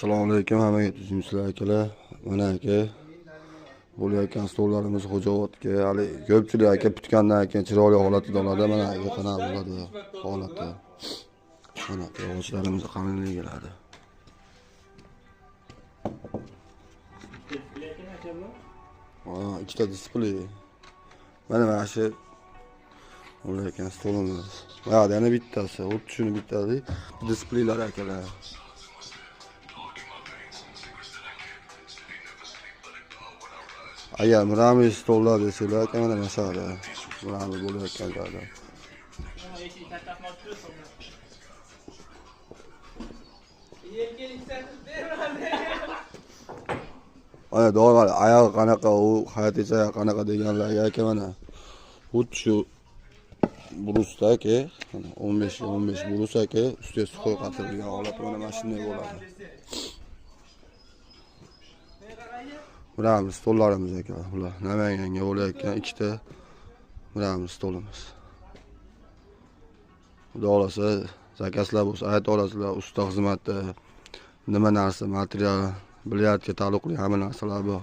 Assalomu alaykum hammaga tuzimchilar akalar. Mana aka bo'layotgan stollarimiz Xo'jaobodga hali ko'pchilik aka kutgandan keyin chiroyli holatda oladi. Mana aka qanaqa bo'ladi holati. Mana aka yog'ochlarimiz qalinlik keladi. Ikkita displey. Mana shu bo'layotgan stolimiz. Yana bittasi, xuddi shuni bittasi displeylar akalar. Agar muramiy stollar desanglar, mana masalan, muramiy bo'layotgan joyda. Ana doğru ayağı qanaqa, u hayotgacha qanaqa deganlarga aka mana xuddi shu brusda aka, 15 brus aka, ustiga suqoy qatilgan holat mana shunday bo'ladi. Muramiy stollarimiz aka, ular Namanganga bo'layotgan ikkita muramiy stolimiz. Xudo xolasa, zakazlar bo'lsa, ayta olasizlar, usta xizmatda nima narsa, material, bilyardga taalluqli hamma narsalar bor.